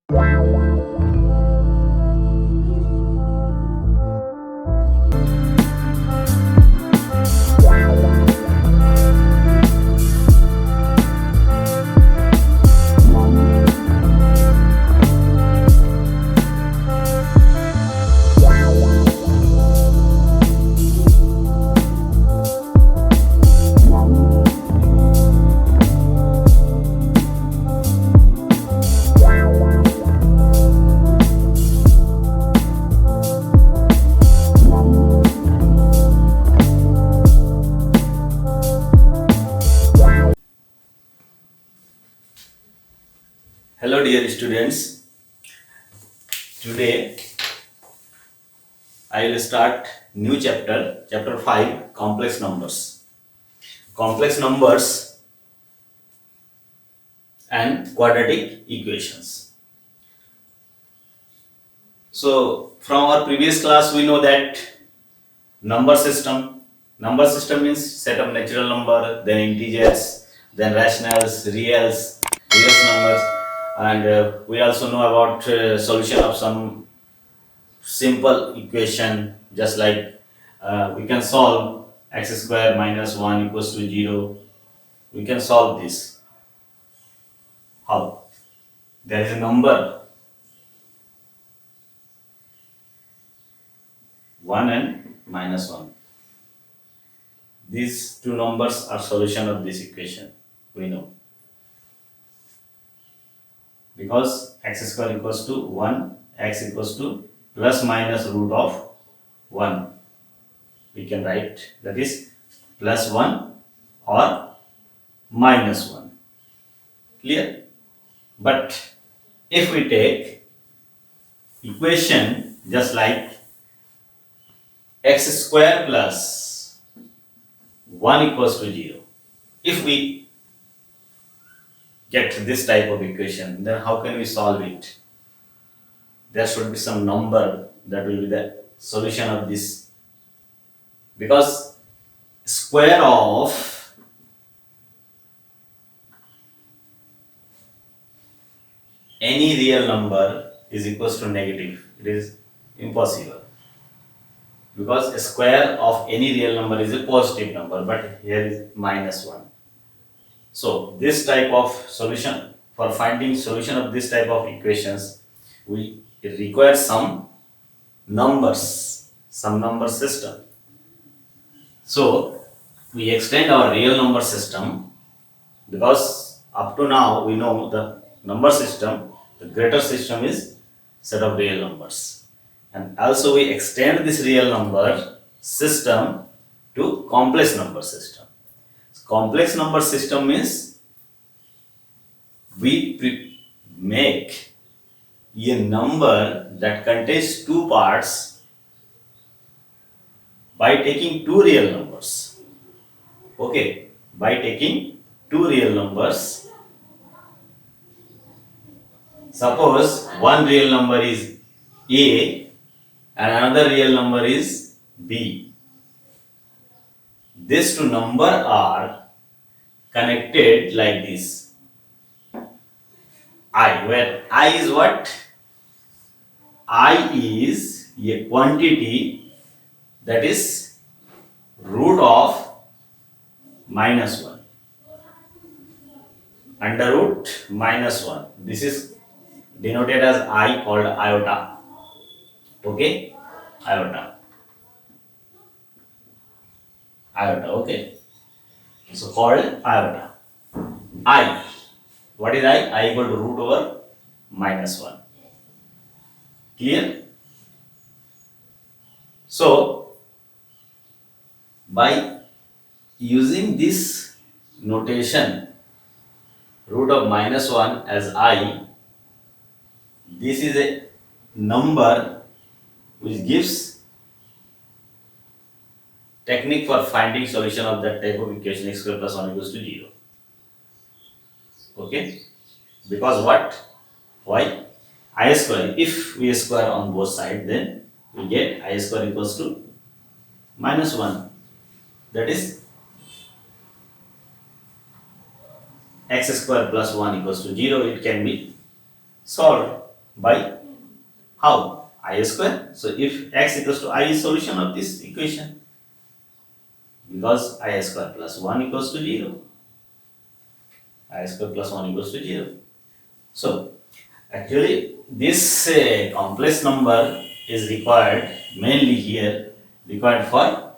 Hello dear students, today I will start new chapter 5, complex numbers. Complex numbers and quadratic equations. So from our previous class we know that number system means set of natural number, then integers, then rationals, real numbers, and we also know about solution of some simple equation, just like we can solve x square minus 1 equals to 0. We can solve this. How? There is a number 1 and minus 1. These two numbers are solution of this equation, we know, because x square equals to 1, x equals to plus minus root of 1. We can write that is plus 1 or minus 1. Clear? But if we take equation just like x square plus 1 equals to 0, if we get this type of equation, then how can we solve it? There should be some number that will be the solution of this, because square of any real number is equals to negative. It is impossible, because a square of any real number is a positive number, but here is minus 1. So this type of solution, for finding solution of this type of equations, we require some numbers, some number system. So we extend our real number system, because up to now we know the number system, the greater system is set of real numbers, and also we extend this real number system to complex number system. Complex number system means we make a number that contains two parts by taking two real numbers. Okay, by taking two real numbers. Suppose one real number is A and another real number is B. These two numbers are connected like this. I, where I is what? I is a quantity that is root of minus 1. Under root minus 1. This is denoted as I, called iota. Okay? Iota. Okay? So called iota. I. What is I? I equal to root over minus 1. Clear? So by using this notation, root of minus 1 as I, this is a number which gives technique for finding solution of that type of equation, x square plus 1 equals to 0. Okay? Because what? Why? I square. If we square on both sides, then we get I square equals to minus 1. That is x square plus 1 equals to 0. It can be solved. by how? I square. So if x equals to I is solution of this equation, because I square plus 1 equals to 0. I square plus 1 equals to 0. So actually this complex number is required mainly here, required for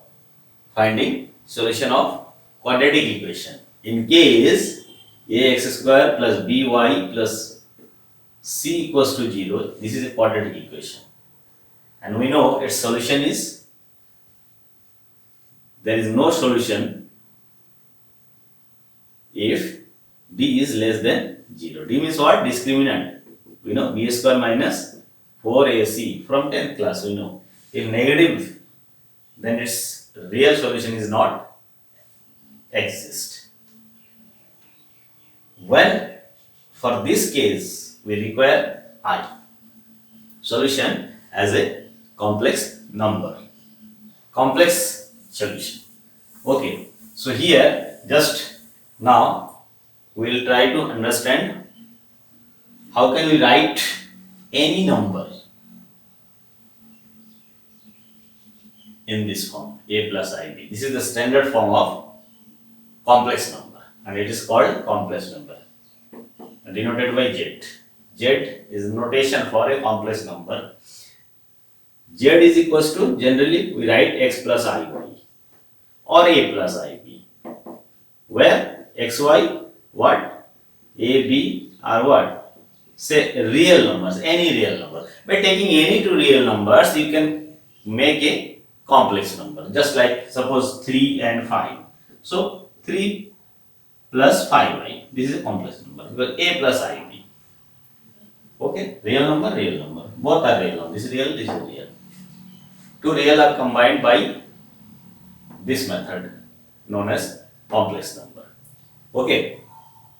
finding solution of quadratic equation. In case ax square plus by plus c equals to 0, this is a quadratic equation. And we know its solution is, there is no solution if d is less than 0. D means what? Discriminant. We know b square minus 4ac from 10th class, we know. If negative, then its real solution is not exist. When for this case we require I, solution as a complex number, complex solution. Okay, so here just now we will try to understand how can we write any number in this form, a plus ib. This is the standard form of complex number and it is called complex number, denoted by z. Z is notation for a complex number. Z is equals to, generally we write x plus iy or a plus ib, where xy what, a, b are what, say real numbers, any real number. By taking any two real numbers you can make a complex number, just like suppose 3 and 5. So 3 plus 5y, this is a complex number because a plus ib. Okay, real number, both are real number. This is real, this is real. Two real are combined by this method known as complex number. Okay,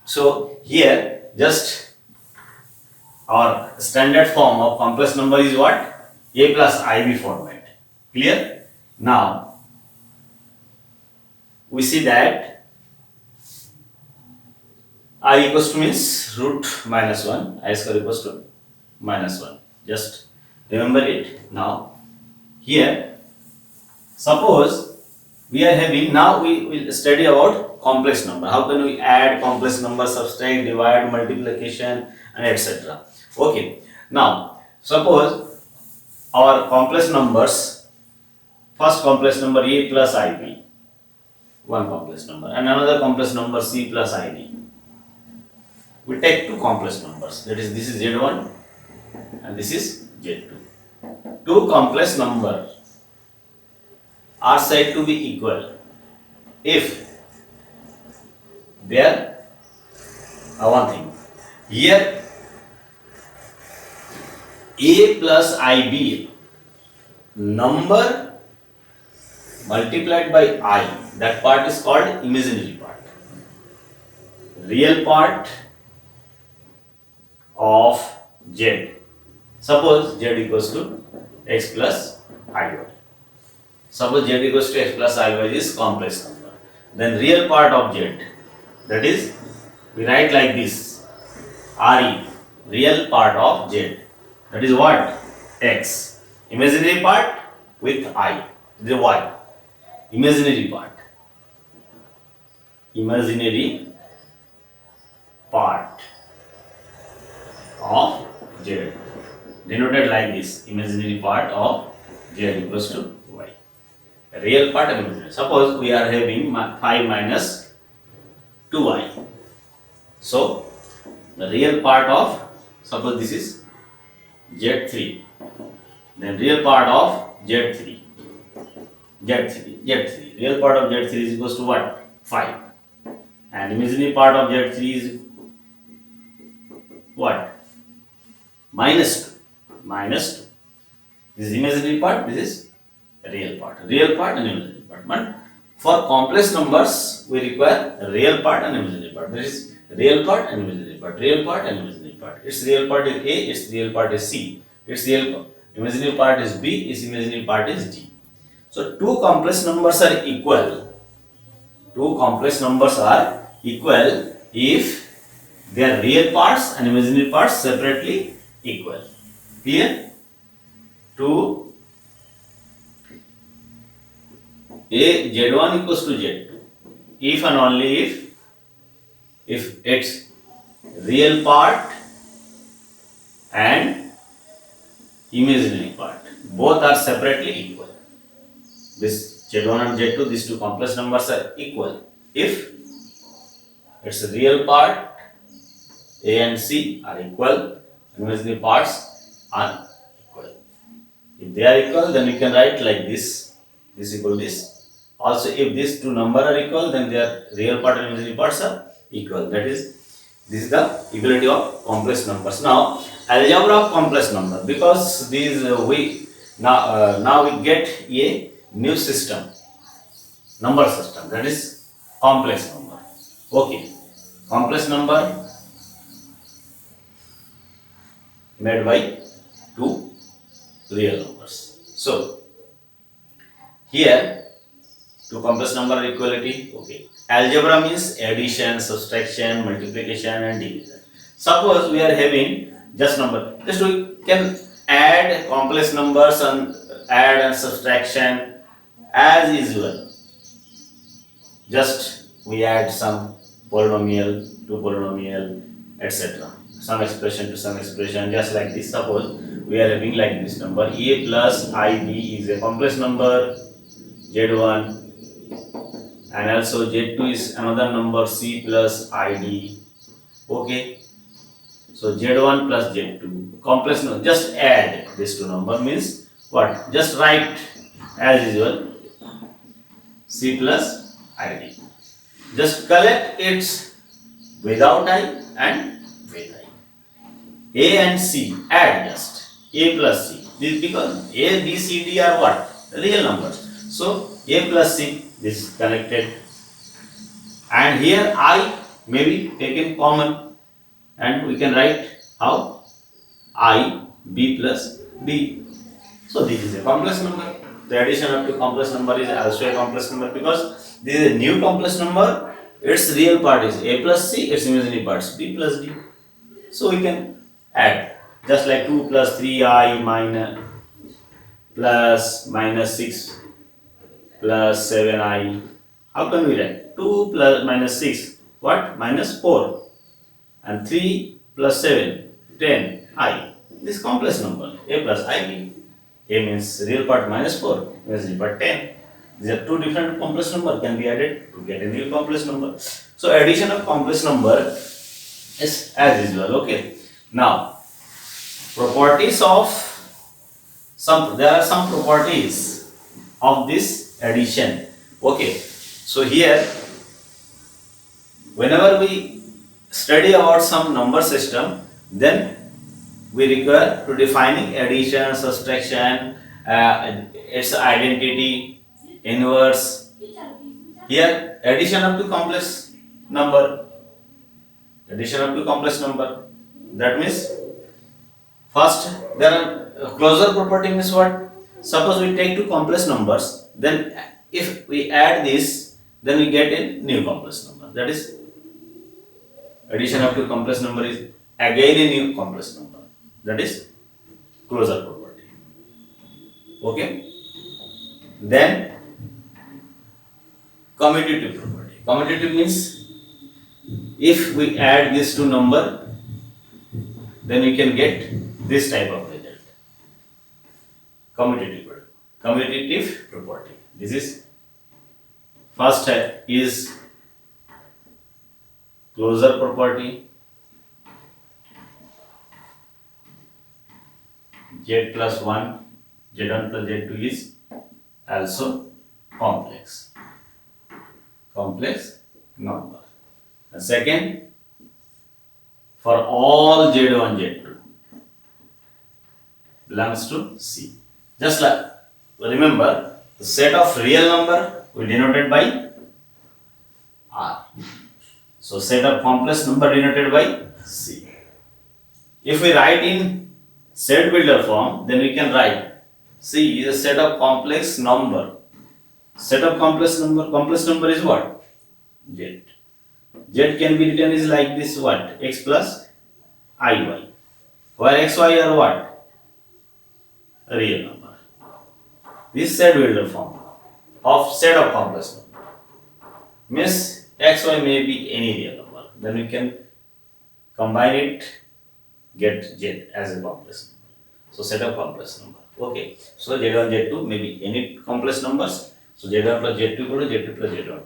so here just our standard form of complex number is what? A plus ib format. Clear? Now we see that I equals to means root minus 1, I square equals to minus 1. Just remember it. Now here suppose we are having, now we will study about complex number. How can we add complex number, subtract, divide, multiplication and etc. Okay, now suppose our complex numbers, first complex number a plus ib, one complex number, and another complex number c plus id. We take two complex numbers, that is this is z1 and this is z2. Two complex numbers are said to be equal if they are one thing. Here a plus ib number multiplied by I, that part is called imaginary part. Real part of z, suppose z equals to x plus iy. Suppose z equals to x plus iy is complex number. Then real part of z, that is we write like this, re, real part of z, that is what? X. Imaginary part with I, the y. Imaginary part. Imaginary part of z, denoted like this, imaginary part of z equals to y. Real part and imaginary. Suppose we are having 5 minus 2y. So the real part of, suppose this is z3, then real part of z3, real part of z3 is equals to what? 5, and imaginary part of z3 is what? Minus 2. This is imaginary part, this is real part and imaginary part. But for complex numbers we require real part and imaginary part. That is real part and imaginary part, real part and imaginary part. Its real part is a, its real part is c, its real imaginary part is b, its imaginary part is d. So two complex numbers are equal. Two complex numbers are equal if their real parts and imaginary parts separately equal. Clear? To a Z1 equals to Z2 if and only if its real part and imaginary part both are separately equal. This Z1 and Z2, these two complex numbers are equal if its real part A and C are equal, imaginary parts are equal. If they are equal, then we can write like this equal this. Also, if these two numbers are equal, then their real part and imaginary parts are equal. That is, this is the equality of complex numbers. Now, algebra of complex number, because these now we get a new system, number system, that is complex number. Okay, complex number made by two real numbers. So here two complex number equality. Okay, algebra means addition, subtraction, multiplication and division. Suppose we are having just number, just we can add complex numbers and add and subtraction as usual. Just we add some polynomial to polynomial, etc. Some expression to some expression, just like this. Suppose we are having like this number a plus ib is a complex number z1, and also z2 is another number c plus id. Okay, so z1 plus z2 complex number. Just add these two number means what? Just write as usual c plus id. Just collect its without I and with I. A and C, add just A plus C. This because A, B, C, D are what? Real numbers. So A plus C, this is connected. And here I may be taken common and we can write how? I, B plus D. So this is a complex number. The addition of two complex number is also a complex number because this is a new complex number. Its real part is A plus C, its imaginary parts B plus D. So we can add just like 2 plus 3i minus plus minus 6 plus 7i. How can we write? 2 plus minus 6, what? Minus 4. And 3 plus 7, 10i. This complex number, A plus ib. A means real part minus 4, imaginary part 10. These are two different complex number can be added to get a new complex number. So addition of complex number is as usual. Okay. Now properties of there are some properties of this addition. Okay. So here whenever we study about some number system, then we require to defining addition, subtraction, its identity, inverse. Here addition of two complex number. Addition of two complex number. That means first there are closure property means what? Suppose we take two complex numbers, then if we add this, then we get a new complex number. That is addition of two complex number is again a new complex number. That is closure property. Okay. Then commutative property. Commutative means if we add these two number, then we can get this type of result. Commutative property. This is first is closure property. Z plus 1, Z1 plus Z2 is also complex number. And second, for all Z1, Z2 belongs to C. Just like remember the set of real number we denoted by R. So set of complex number denoted by C. If we write in set builder form, then we can write C is a set of complex number. Set of complex number is what? Z. Z can be written is like this what? X plus IY. where xy are what? A real number. This set builder formula of set of complex number means xy may be any real number. Then we can combine it, get z as a complex number. So set of complex number. Okay. So z1, z2 may be any complex numbers. So z1 plus z2 equal to z2 plus z1.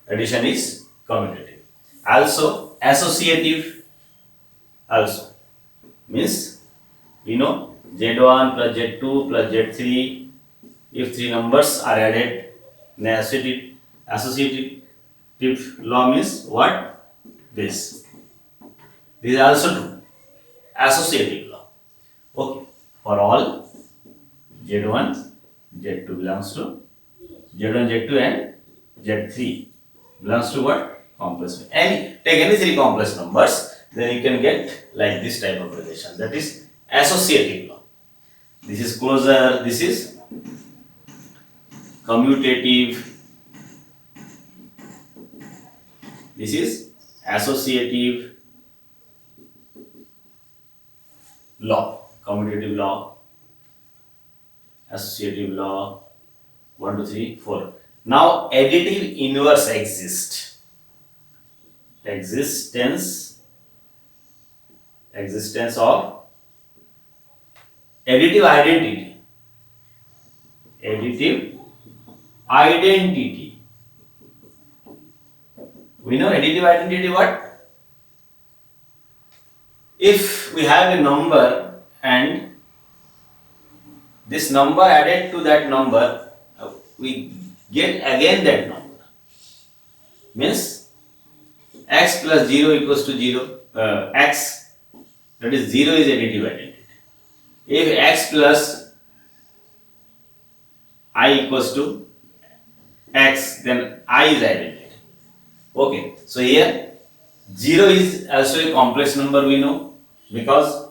Addition is commutative. Also associative. Also means we know z1 plus z2 plus z3. If three numbers are added, then associative law means what? This. This is also true. Associative law. Okay. For all Z1, Z2 belongs to Z1, Z2 and Z3 belongs to what? Complex number. Take any three complex numbers, then you can get like this type of relation. That is associative law. This is closure. This is commutative. This is associative law, commutative law, associative law. 1, 2, 3, 4. Now additive inverse exists. Existence of additive identity. Additive identity. We know additive identity what? If we have a number and this number added to that number, we get again that number. Means x plus 0 equals to 0. X, that is 0 is additive identity. If x plus I equals to x, then I is identity. Okay, so here 0 is also a complex number, we know, because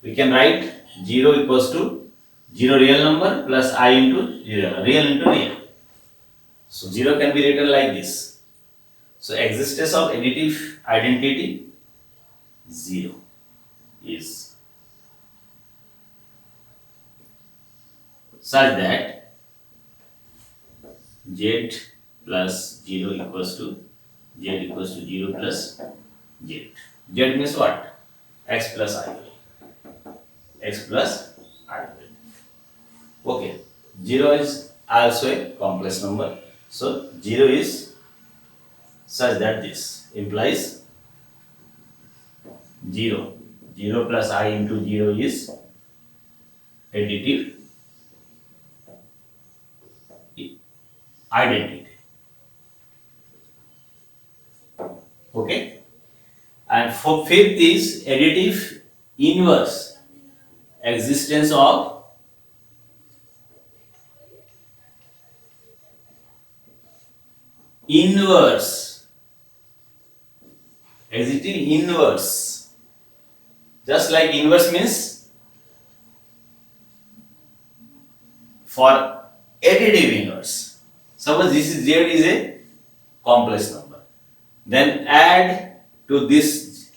we can write 0 equals to 0 real number plus I into 0, real into real. So 0 can be written like this. So existence of additive identity 0 is such that z plus 0 equals to z equals to 0 plus z. Z means what? X plus I. X plus I. Okay. 0 is also a complex number. So 0 is such that this implies 0. 0 plus I into 0 is additive identity. Okay. And for fifth is additive inverse. Existence of inverse. Additive inverse. Just like inverse means for additive inverse. Suppose this is z is a complex number. Then add to this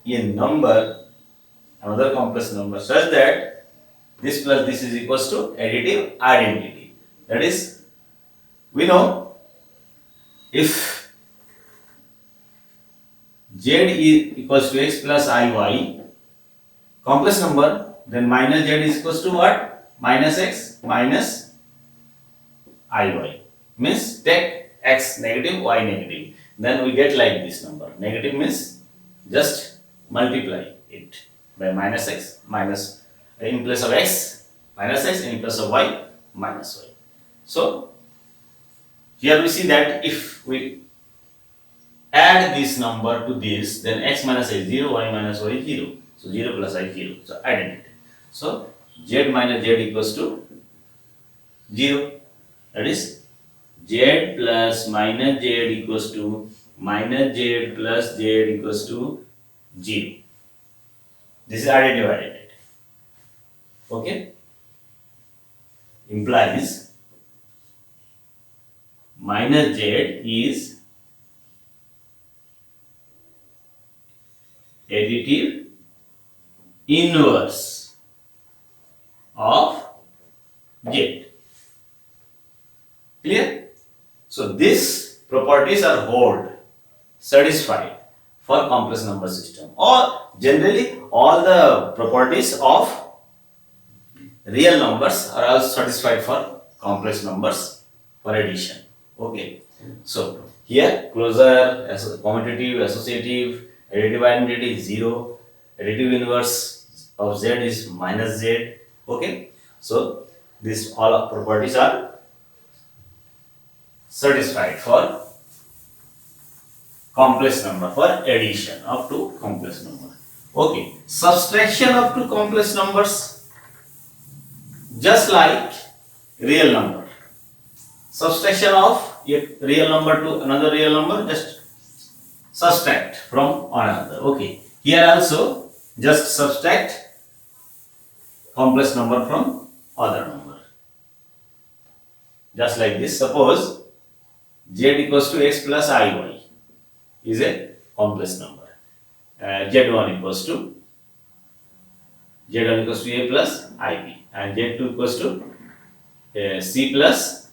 a number, another complex number, such that this plus this is equals to additive identity. That is, we know if z is equals to x plus iy, complex number, then minus z is equals to what? Minus x minus iy. Means take x negative, y negative. Then we get like this number. Negative means just multiply it by minus x minus, in place of x minus x, in place of y minus y. So here we see that if we add this number to this, then x minus y is 0, y minus y is 0. So 0 plus I is 0. So identity. So z minus z equals to 0. That is z plus minus z equals to minus z plus z equals to 0. This is additive identity. Okay. Implies minus z is additive inverse of Z. Clear? So these properties are hold satisfied for complex number system, or generally all the properties of real numbers are also satisfied for complex numbers for addition. Okay, so here closure, commutative, associative, additive identity is 0, additive inverse of Z is minus Z. Okay, so these all properties are satisfied for complex number, for addition of two complex number. Okay, subtraction of two complex numbers, just like real number. Subtraction of a real number to another real number, just subtract from another. Okay, here also just subtract complex number from other number. Just like this, suppose Z equals to x plus iy is a complex number. Z1 equals to a plus ib, and Z2 equals to c plus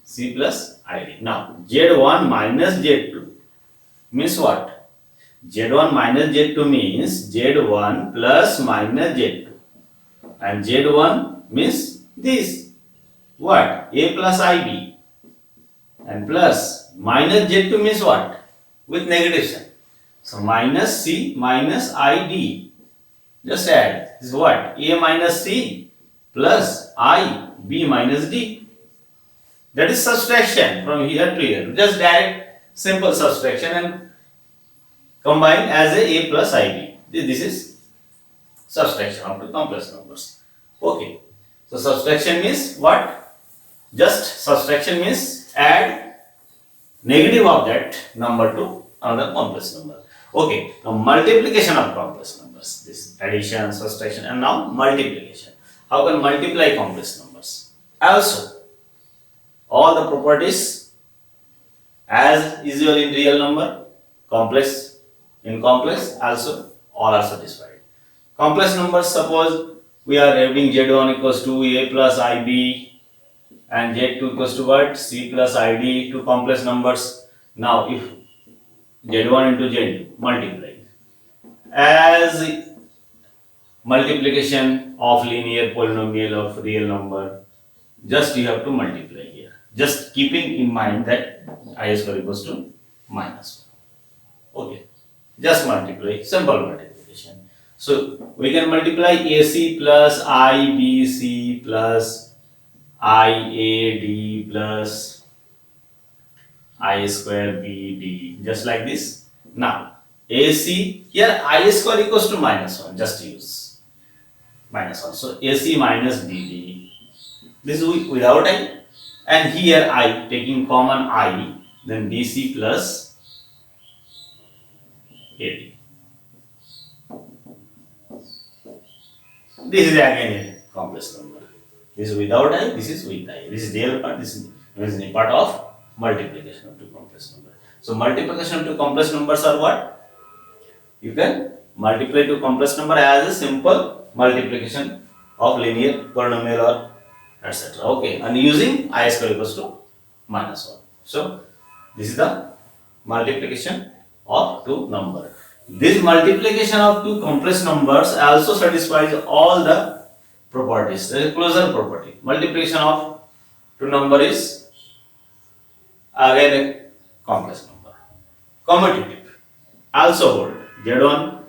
id. Now Z1 minus Z2 means what? Z1 minus Z2 means Z1 plus minus Z2, and Z1 means this, what? A plus ib, and plus minus Z2 means what? With negative sign. So minus c minus id. Just add. This is what? A minus c plus I b minus d. That is subtraction from here to here. Just direct simple subtraction and combine as a plus ib. This is subtraction of the complex numbers. Okay. So subtraction means what? Just subtraction means add negative of that number to another complex number. Okay, now multiplication of complex numbers. This addition, subtraction, and now multiplication. How can multiply complex numbers? Also, all the properties as usual in real number, complex, in complex, also all are satisfied. Complex numbers, suppose we are having Z1 equals to a plus ib and Z2 equals to what? C plus id, two complex numbers. Now if Z1 into Z2 multiply as multiplication of linear polynomial of real number, just you have to multiply here, just keeping in mind that I square equals to minus 1. Okay, just multiply, simple multiplication. So we can multiply AC plus IBC plus IAD plus I square BD, just like this. Now AC, here I square equals to minus 1, just use minus 1. So AC minus BD, this is without I, and here I taking common I, then BC plus AD. This is again a complex number. This is without I, this is with I. This is real part, this is imaginary part of multiplication of two complex numbers. So multiplication of two complex numbers are what? You can multiply two complex number as a simple multiplication of linear polynomial or etc. Okay, and using I square equals to minus 1. So this is the multiplication of two numbers. This multiplication of two complex numbers also satisfies all the properties. There is closure property. Multiplication of two number is again a complex number. Commutative also hold. Z1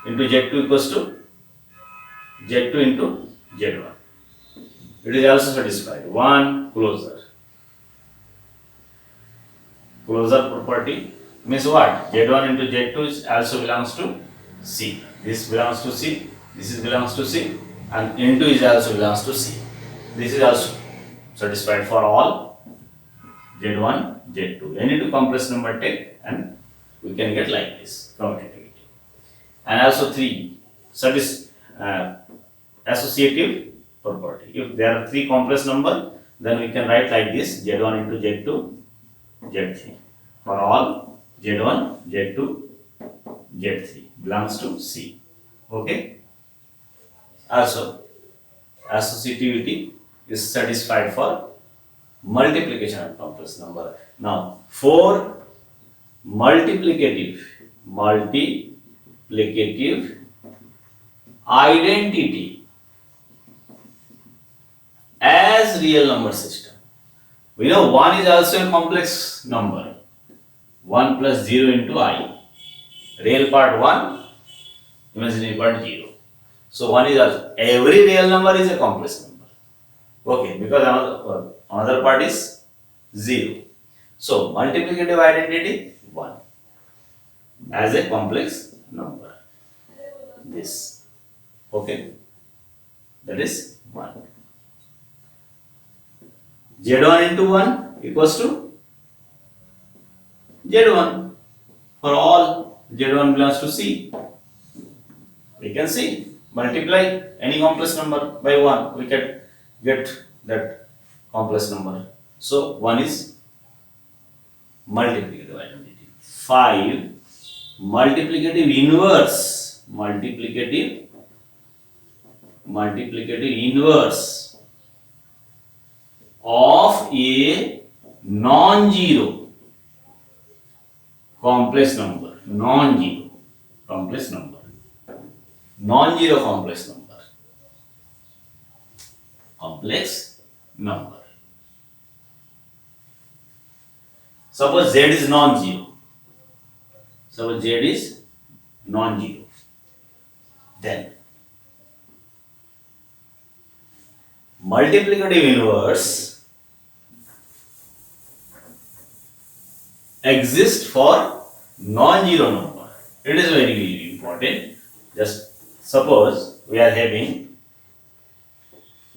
into Z2 equals to Z2 into Z1. It is also satisfied. One closure. Closure property means what? Z1 into Z2 also belongs to C. This belongs to C. This is belongs to C, and into is also belongs to C. This is also satisfied for all Z1, Z2. Any two complex number take, and we can get like this commutativity. And also 3 associative property. If there are three complex number, then we can write like this: Z1 into Z2, Z3 for all Z1, Z2, Z3 belongs to C. Okay. Also, associativity is satisfied for multiplication of complex number. Now, for multiplicative identity as real number system. We know 1 is also a complex number. 1 plus 0 into I. Real part 1, imaginary part 0. So 1 is also, every real number is a complex number. Okay, because another part is 0. So multiplicative identity 1 as a complex number. This. Okay, that is 1. Z1 into 1 equals to Z1. For all Z1 belongs to C. We can see, multiply any complex number by 1, we can get that complex number. So 1 is multiplicative identity. 5. Multiplicative inverse. Multiplicative inverse of a non-zero complex number. Non-zero complex number. Non-zero complex number. Complex number. Suppose Z is non-zero. Suppose Z is non-zero. Then multiplicative inverse exists for non-zero number. It is very, very important. Just suppose we are having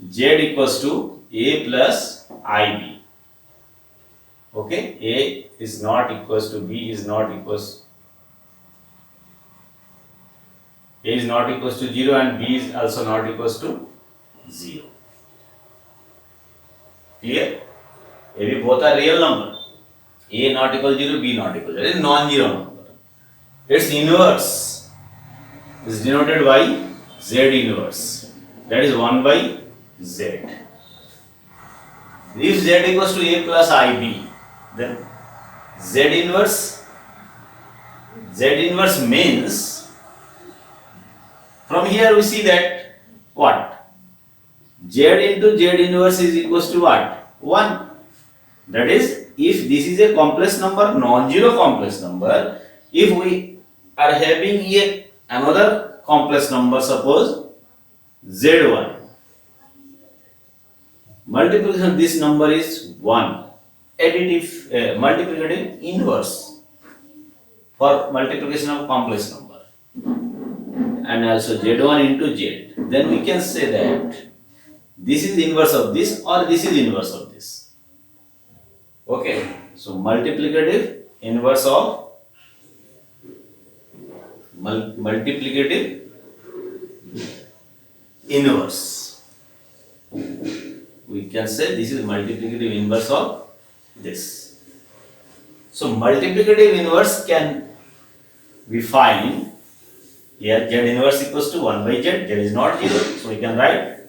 Z equals to A plus IB. Okay, A is not equals to B is not equals, A is not equals to 0 and B is also not equals to 0. Clear? AB both are real number. A not equal to 0, B not equal to 0. It is non-zero number. Its inverse is denoted by Z inverse. That is 1 by Z. If Z equals to A plus IB, then Z inverse means, from here we see that what? Z into Z inverse is equals to what? 1. That is, if this is a complex number, non-zero complex number, if we are having here another complex number, suppose Z1, multiplication of this number is 1. Additive, multiplicative inverse for multiplication of complex number, and also Z1 into Z. Then we can say that this is inverse of this or this is inverse of this. Okay, so multiplicative inverse of multiplicative inverse. We can say this is multiplicative inverse of this. So multiplicative inverse can be find here. Z inverse equals to 1 by Z. Z is not 0, so we can write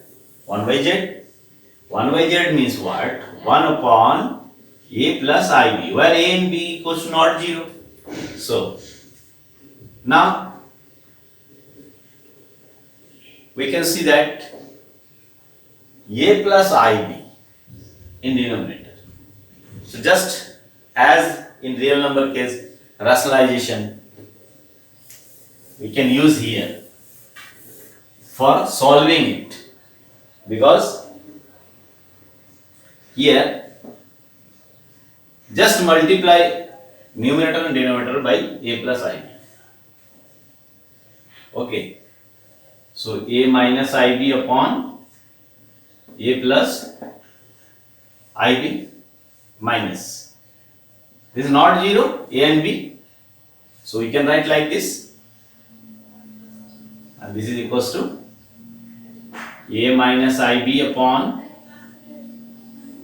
1 by Z. 1 by Z means what? 1 upon A plus IB, where A and B equals to not 0. So now we can see that A plus IB in denominator. So just as in real number case, rationalization we can use here for solving it, because here just multiply numerator and denominator by A plus IB. Okay, so A minus IB upon A plus IB minus, this is not 0, A and B, so we can write like this, and this is equals to A minus IB upon,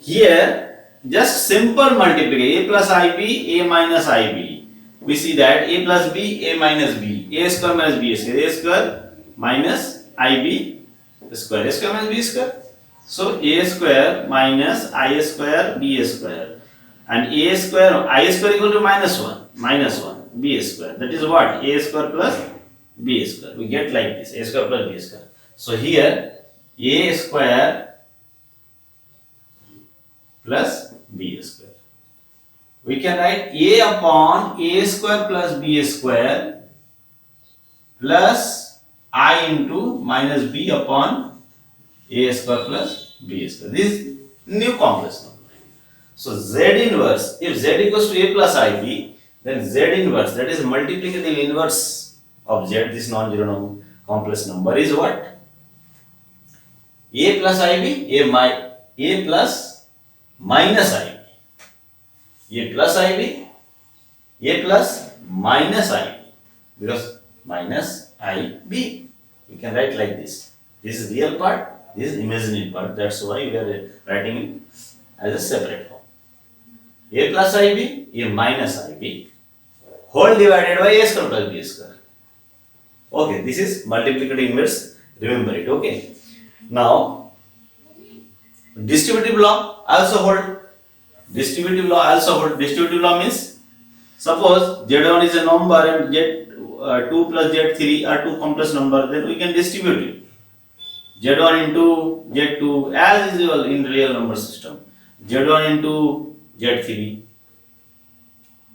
here just simple multiplication, A plus IB, A minus IB, we see that a plus b, a minus b, a square minus b square, a square minus ib square, a square minus b square. So a square minus I square b square, and a square I square equal to minus 1 b square. That is what? A square plus b square. We get like this, a square plus b square. So here a square plus b square. We can write a upon a square plus b square plus I into minus b upon a square plus b square. This is new complex number. So z inverse, if z equals to a plus ib, then z inverse, that is multiplicative inverse of z, this non-zero complex number, is what? A plus ib, a plus minus ib. A plus ib, a plus minus ib, because minus ib, we can write like this. This is real part, this is imaginary part. That's why we are writing it as a separate form. A plus ib, a minus ib, whole divided by a square plus b square. Okay, this is multiplicative inverse. Remember it. Okay. Now, distributive law also hold. Distributive law also hold. Distributive law means, suppose z1 is a number and z2 plus z3 are two complex number, then we can distribute it. z1 into z2 as usual in real number system. z1 into z3,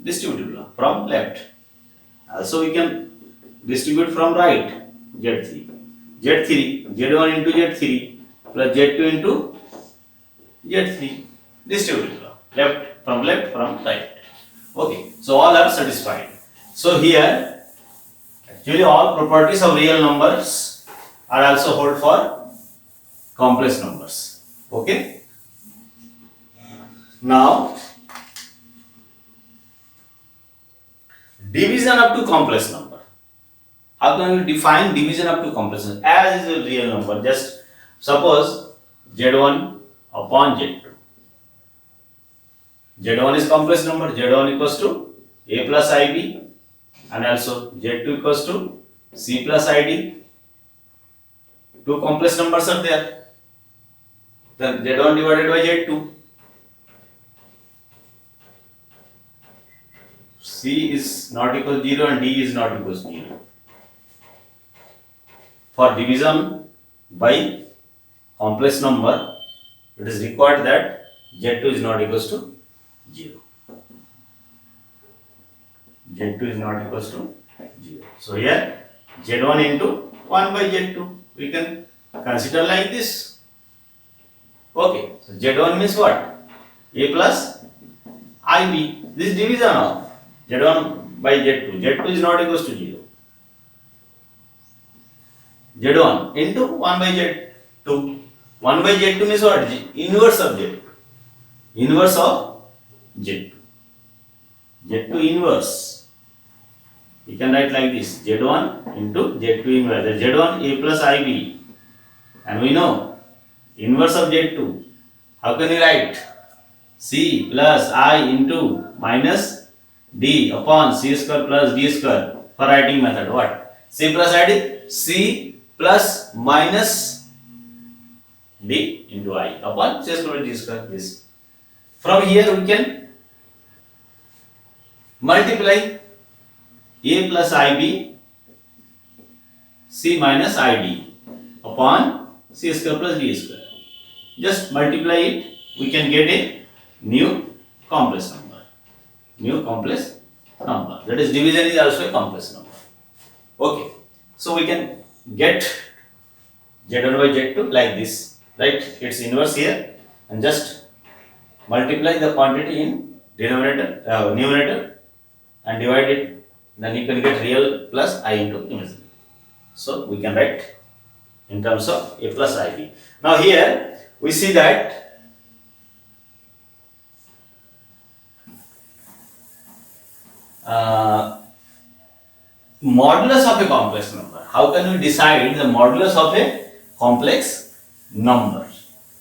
distributive law from left. Also we can distribute from right, z3. z1 into z3 plus z2 into z3, distributive law, left from right. Okay, so all are satisfied. So here, actually all properties of real numbers are also hold for complex numbers. Okay. Now, division up to complex number. How can we define division up to complex number? As is a real number, just suppose z1 upon z2. z1 is complex number, z1 equals to a plus ib, and also z2 equals to c plus id. Two complex numbers are there. Then z1 divided by z2. C is not equal to 0 and D is not equal to 0. For division by complex number, it is required that z2 is not equal to 0. z2 is not equal to 0. So here z1 into 1 by z2, we can consider like this. Okay, so z1 means what? A plus ib. This is division of z1 by z2. z2 is not equal to 0. z1 into 1 by z2. 1 by z2 means what? Inverse of z2. Inverse of z2. z2 inverse. We can write like this: z1 into z2 inverse. z1 a plus ib. And we know inverse of z2. How can we write? C plus I into minus d upon c square plus d square. For writing method, what? C plus id, c plus minus d into I upon c square plus d square. This. From here we can multiply a plus ib, c minus id upon c square plus d square. Just multiply it, we can get a new complex number. New complex number. That is, division is also a complex number. Okay. So we can get z1 by z2 like this. Right? Its inverse here, and just multiply the quantity in numerator and divide it. Then you can get real plus I into imaginary. So we can write in terms of a plus ib. Now here we see that modulus of a complex number. How can we decide the modulus of a complex number?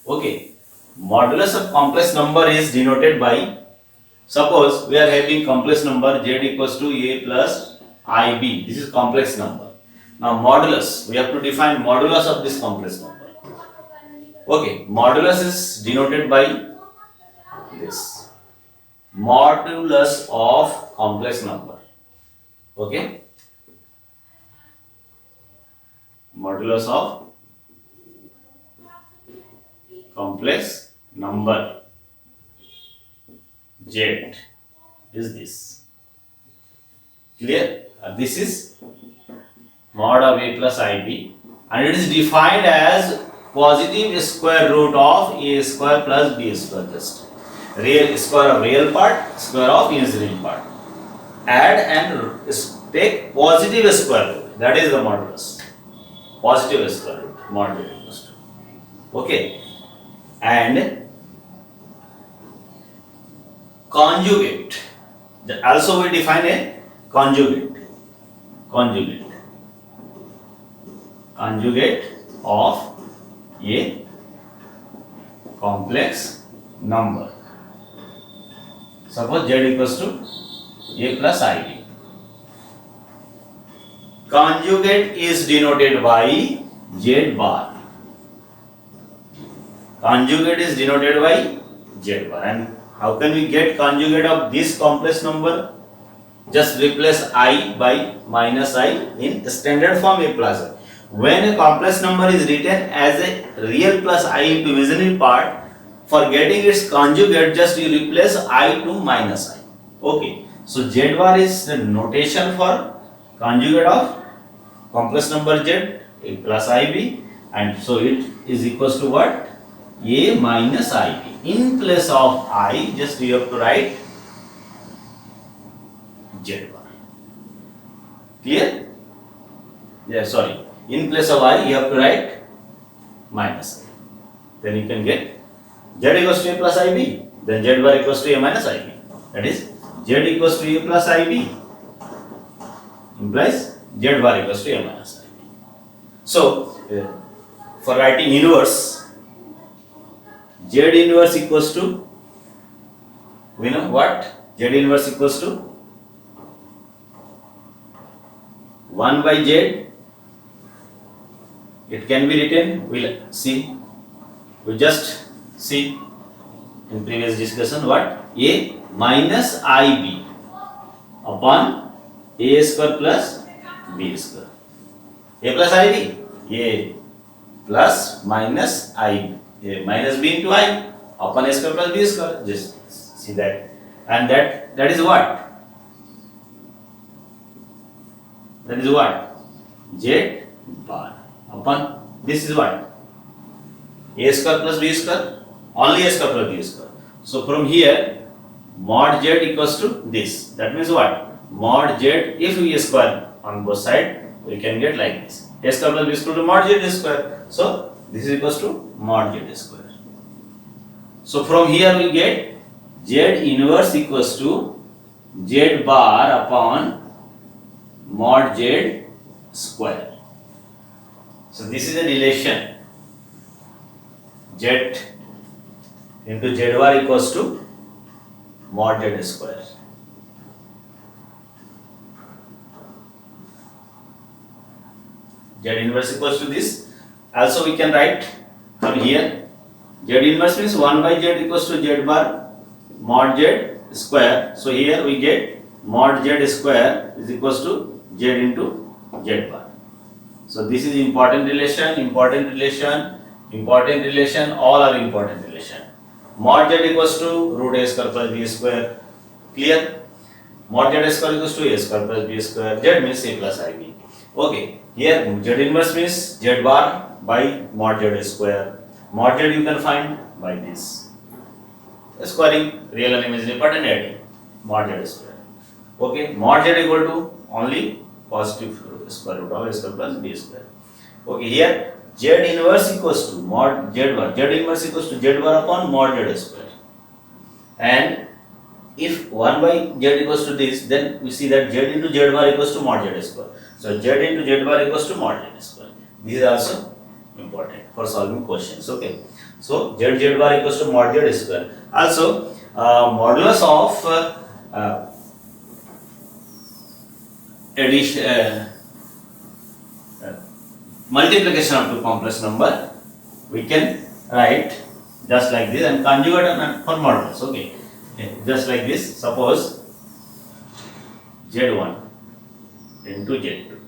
Okay, modulus of complex number is denoted by Suppose we are having complex number z equals to a plus ib. This is complex number. Now modulus, we have to define modulus of this complex number. Okay, modulus is denoted by this. Modulus of complex number. Okay, modulus of complex number z is this. Clear? This is mod of a plus ib, and it is defined as positive square root of a square plus b square. Just real square of real part, square of imaginary part. Add and take positive square root. That is the modulus. Positive square root. Mod equals to. Okay. And conjugate. Also we define a conjugate. Conjugate of a complex number. Suppose z equals to a plus ib. Conjugate is denoted by z bar. Conjugate is denoted by z bar. And how can we get conjugate of this complex number? Just replace I by minus I in standard form a plus I. When a complex number is written as a real plus I into imaginary part, for getting its conjugate, just you replace I to minus I. Okay. So z bar is the notation for conjugate of complex number z, a plus ib, and so it is equals to what? A minus ib. In place of I, just you have to write z bar. Clear? Yeah, sorry. In place of I, you have to write minus I. Then you can get z equals to a plus ib. Then z bar equals to a minus ib. That is z equals to a plus ib implies z bar equals to a minus ib. So, for writing inverse, z inverse equals to, we know what? Z inverse equals to 1 by z. It can be written, we'll see, we just see in previous discussion what? A minus ib upon a square plus b square. A plus ib, a plus minus ib, a minus b into I upon a square plus b square. Just see that. And that is what? That is what? Z bar upon this is what? A square plus b square. Only a square plus b square. So from here, mod z equals to this. That means what? Mod z, if we square on both sides, we can get like this. A square plus b square to mod z square. So this is equals to mod z square. So from here we get z inverse equals to z bar upon mod z square. So this is a relation. Z into z bar equals to mod z square. Z inverse equals to this. Also we can write from here. Z inverse means 1 by z equals to z bar mod z square. So here we get mod z square is equals to z into z bar. So this is important relation, all are important relation. Mod z equals to root a square plus b square. Clear? Mod z square equals to a square plus b square. Z means a plus ib. Okay. Here z inverse means z bar by mod z square. Mod z you can find by this. Squaring real and imaginary part and adding mod z square. Okay. Mod z equal to only positive square root of a square plus b square. Okay. Here z inverse equals to mod z bar. Z inverse equals to z bar upon mod z square. And if 1 by z equals to this, then we see that z into z bar equals to mod z square. So z into z bar equals to mod z square. This is also important for solving questions. Okay. So z bar equals to mod z square. Also modulus of addition, multiplication of two complex number, we can write just like this, and conjugate and for modulus. Okay, just like this. Suppose Z1 into Z2.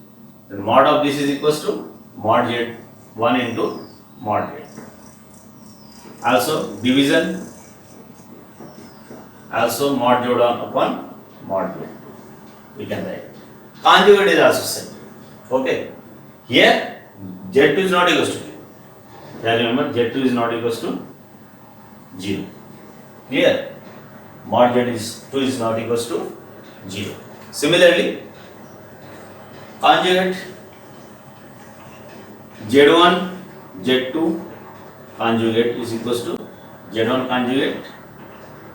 The mod of this is equals to mod Z1 into mod Z. Also division, also mod Z1 upon mod Z. We can write. Conjugate is also same. Okay. Here Z2 is not equals to 0. Here remember Z2 is not equals to 0. Clear? Mod Z2 is not equals to 0. Similarly, conjugate Z1 Z2 conjugate is equals to Z1 conjugate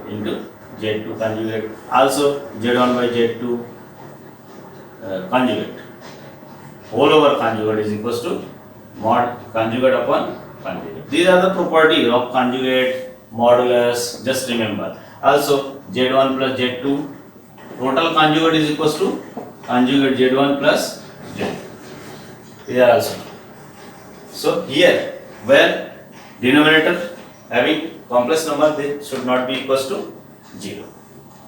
into Z2 conjugate. Also Z1 by Z2 conjugate. Whole over conjugate is equals to mod conjugate upon conjugate. These are the properties of conjugate, modulus. Just remember. Also Z1 plus Z2 total conjugate is equals to conjugate Z1 plus Z2. These are also. So here where denominator having complex number, they should not be equals to 0.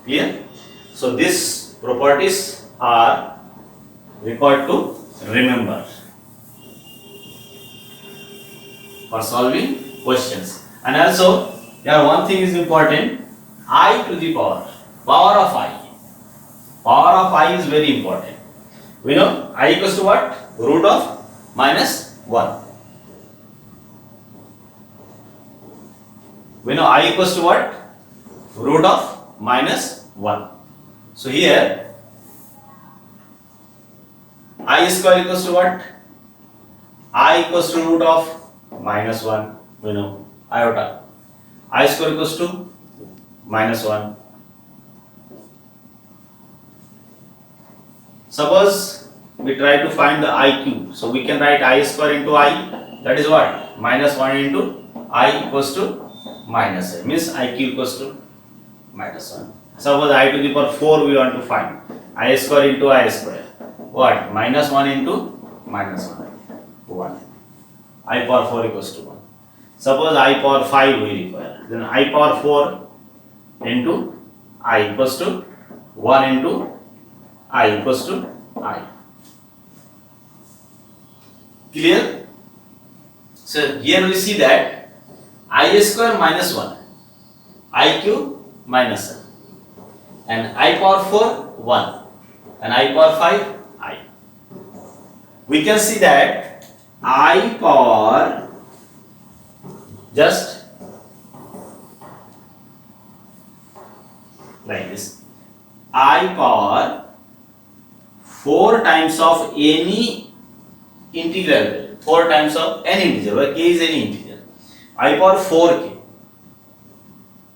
Clear? So these properties are required to remember for solving questions. And also here one thing is important, I to the power of I. Power of I is very important. We know I equals to what? Root of minus 1. We know I equals to what? Root of minus 1. So here I square equals to what? I equals to root of minus 1. We know iota. I square equals to minus 1. Suppose we try to find the I cube. So we can write I square into I. That is what? Minus 1 into I equals to minus I. Means I cube equals to minus 1. Suppose I to the power 4 we want to find. I square into I square. What? Minus 1 into minus 1. 1. I power 4 equals to 1. Suppose I power 5 we require. Then I power 4 into I equals to 1 into I equals to I. Clear? So here we see that I square minus 1, I cube minus 1, and I power 4 1, and I power 5 I. We can see that I power just like this. I power 4 times of any integral, 4 times of any integer, where k is any integer. I power 4k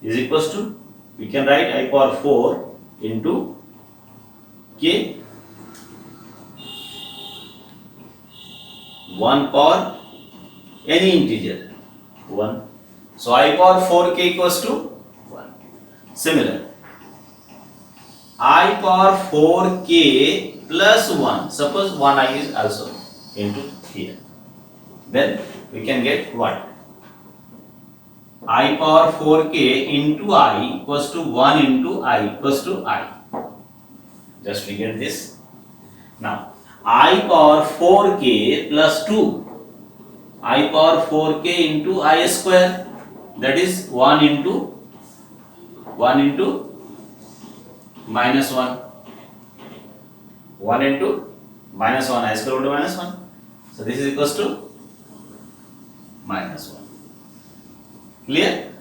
is equals to, we can write I power 4 into k 1 power any integer 1. So I power 4k equals to 1. Similar, I power 4k plus 1. Suppose 1 I is also into here. Then we can get what? I power 4k into I equals to 1 into I equals to I. Just we get this. Now I power 4k plus 2. I power 4k into I square. That is 1 into minus 1. 1 into minus 1, I square into minus 1. So this is equals to minus 1. Clear?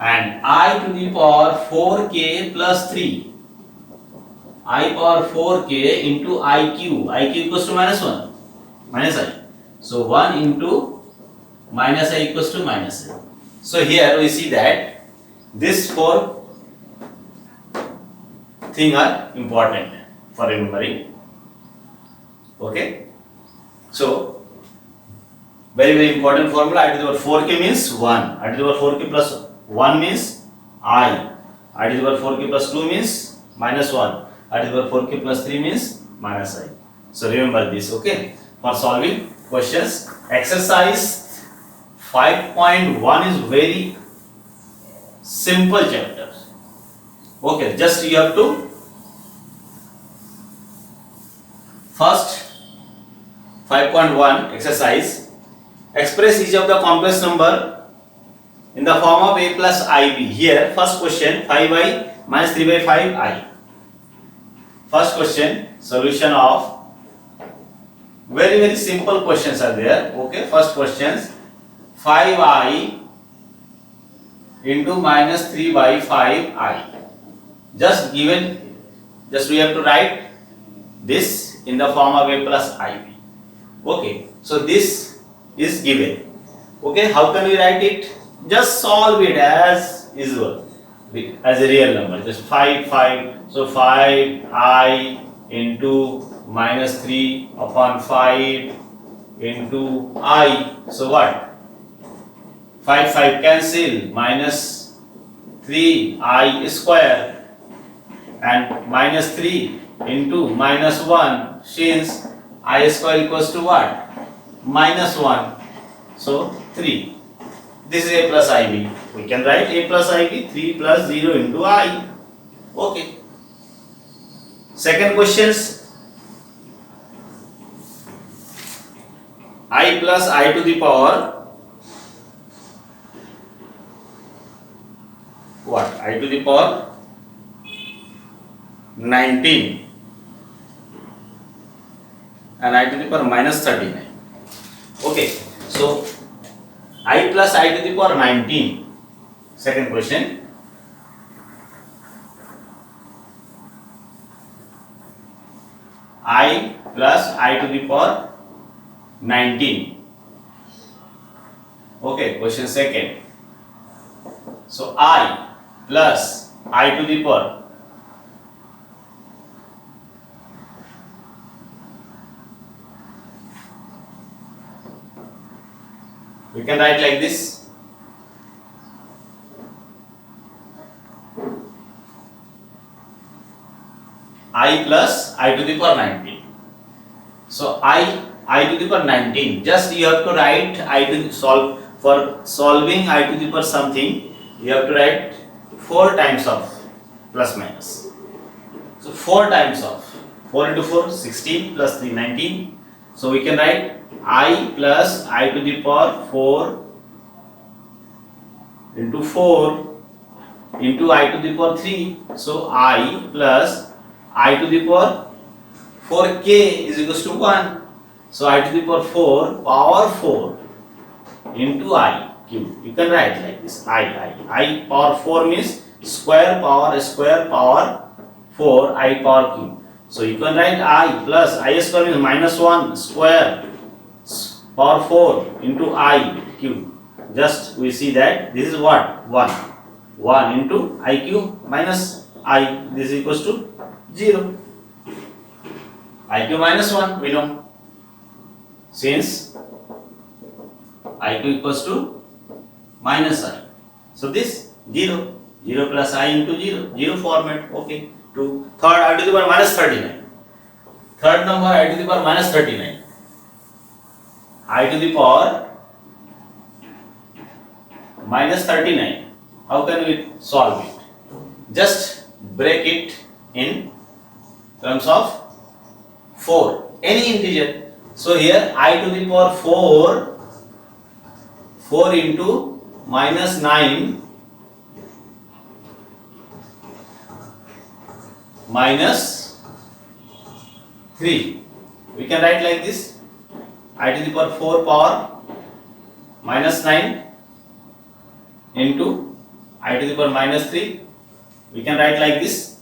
And I to the power 4k plus 3. I power 4k into I cube. I cube equals to minus 1. Minus I. So 1 into minus I equals to minus I. So here we see that these 4 things are important for remembering. Okay. So very important formula. I to the power 4k means 1. I to the power 4k plus 1 means I. I to the power 4k plus 2 means minus 1. I to the power 4k plus 3 means minus I. So remember this, okay? For solving questions, exercise 5.1 is very simple chapter. Okay, just you have to first 5.1 exercise, express each of the complex number in the form of a plus ib. Here first question 5i minus 3 by 5i. First question, solution of very simple questions are there. Okay, first questions 5i into minus 3 by 5i. Just given, just we have to write this in the form of a plus ib. Okay, so this is given. Okay, how can we write it? Just solve it as usual, as a real number. Just 5. So 5i into minus 3 upon 5 into I. So what? 5 cancel, minus 3i square, and minus 3 into minus 1, since I square equals to what? Minus 1. So 3. This is a plus ib. We can write a plus ib, 3 plus 0 into I. Okay. Second questions, I plus I to the power what? I to the power 19 and I to the power minus 39. Okay, so I plus I to the power 19. Second question, I plus I to the power 19. Okay, question second. So I plus I to the power we can write like this. I plus I to the power 19. So I to the power 19. Just you have to write I to the solve for solving I to the power something. You have to write 4 times of plus minus. So 4 times of 4 into 4 16 plus 3 19. So we can write I plus I to the power 4 into 4 into I to the power 3. So I plus I to the power 4k is equals to 1. So I to the power 4 power 4 into I cube. You can write like this. I power 4 means square power 4 I power cube. So you can write I plus I square means minus 1 square power 4 into I cube. Just we see that this is what? 1 into I cube minus I. This is equals to 0. I cube minus 1 we know. Since I cube equals to minus I. So this 0 plus I into 0 format. Okay. To third I to the power minus 39. Third number I to the power minus 39. I to the power minus 39. How can we solve it? Just break it in terms of 4. Any integer. So here I to the power 4 into minus 9 minus 3. We can write like this. I to the power 4 power minus 9 into I to the power minus 3. We can write like this.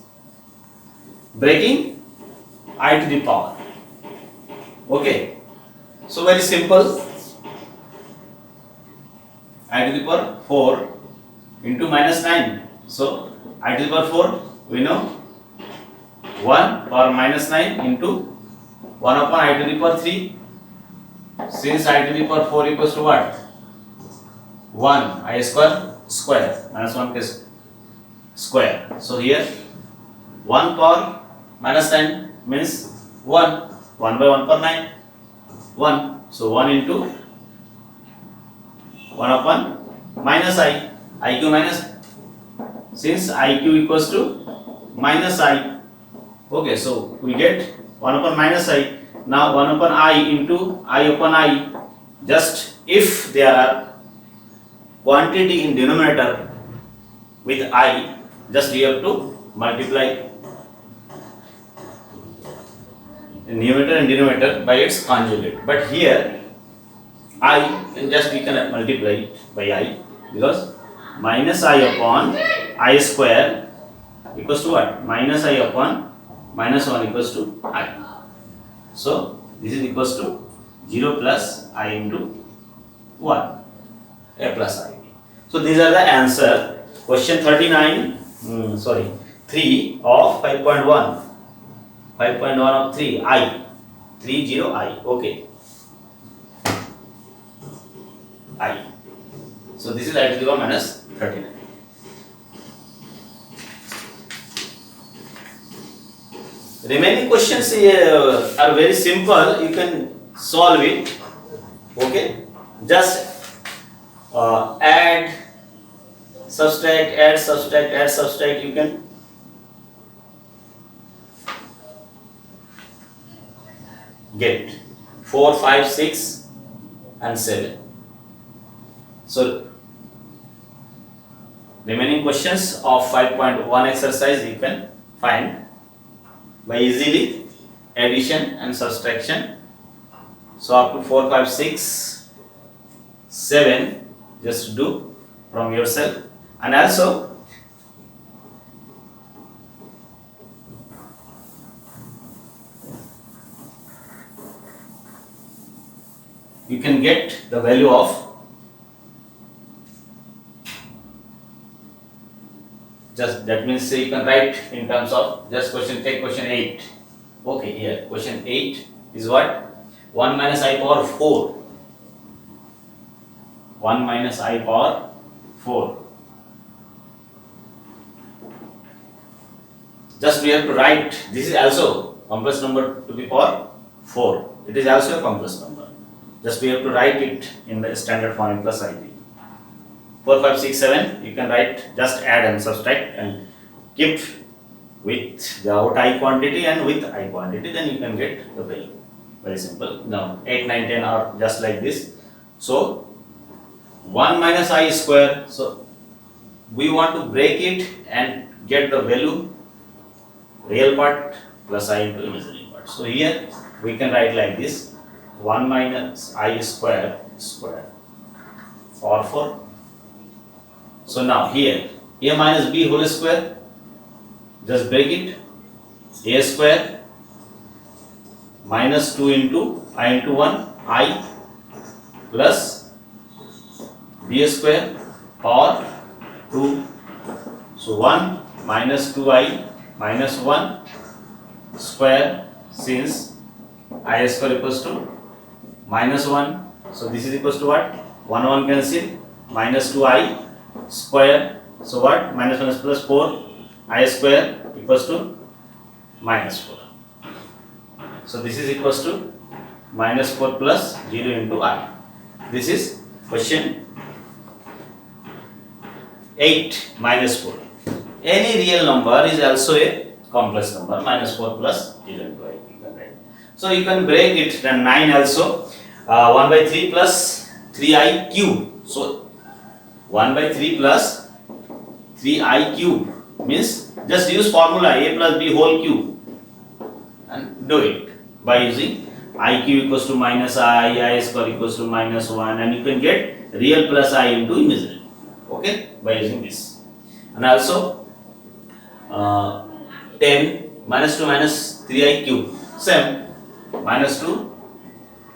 Breaking I to the power. Okay. So very simple. I to the power 4 into minus 9. So I to the power 4 we know 1 power minus 9 into 1 upon I to the power 3. Since I to the power 4 equals to what? 1 I square square, minus 1 के square. So here 1 power minus 10 means 1. 1 by 1 power 9. 1. So 1 into 1 upon minus I. IQ minus, since IQ equals to minus I. Okay, so we get 1 upon minus I. Now 1 upon I into I upon I. Just if there are quantity in denominator with I, just we have to multiply numerator and denominator by its conjugate. But here I just we can multiply it by I, because minus I upon I square equals to what? Minus I upon minus 1 equals to I. So this is equals to 0 plus I into 1, A plus I. So these are the answer. Question 3 of 5.1. 5.1 of 3 I. 30 I. Okay. I. So this is I to the power minus 39. Remaining questions are very simple. You can solve it. Okay. Just add, subtract, add, subtract, add, subtract. You can get 4, 5, 6 and 7. So remaining questions of 5.1 exercise you can find by easily addition and subtraction. So up to 4, 5, 6, 7 just do from yourself. And also you can get the value of, just that means you can write in terms of just take question 8. Okay, here question 8 is what? 1 minus I power 4. 1 minus I power 4. Just we have to write, this is also complex number to the power 4. It is also a complex number. Just we have to write it in the standard form plus IP. 4, 5, 6, 7, you can write, just add and subtract and keep with the out I quantity and with I quantity, then you can get the value. Very simple. Now 8, 9, 10 are just like this. So 1 minus I square, so we want to break it and get the value, real part plus I into imaginary part. So here we can write like this, 1 minus I square or 4. So now here A minus B whole square, just break it, A square minus 2 into I into 1 I plus B square power 2. So 1 minus 2I minus 1 square, since I square equals to minus 1. So this is equals to what? 1 cancel, minus 2I square. So what? Minus 1 is plus 4. I square equals to minus 4. So this is equals to minus 4 plus 0 into I. This is question 8 minus 4. Any real number is also a complex number, minus 4 plus 0 into I. So you can break it, then 9 also, 1 by 3 plus 3I cube. So 1 by 3 plus 3I cube means just use formula A plus B whole cube and do it by using IQ equals to minus I square equals to minus 1, and you can get real plus I into imaginary. Okay, by using this. And also 10 minus 2 minus 3I cube, same, minus 2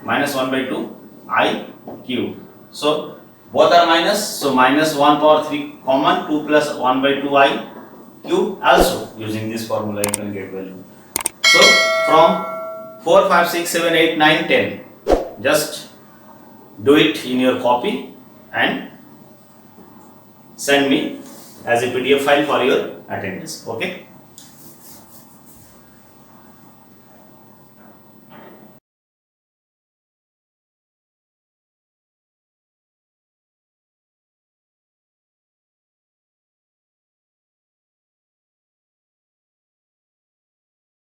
minus 1 by 2 I cube. So both are minus, so minus 1 power 3 common, 2 plus 1 by 2 I cube, also using this formula you can get value. So from 4, 5, 6, 7, 8, 9, 10, just do it in your copy and send me as a PDF file for your attendance. Okay.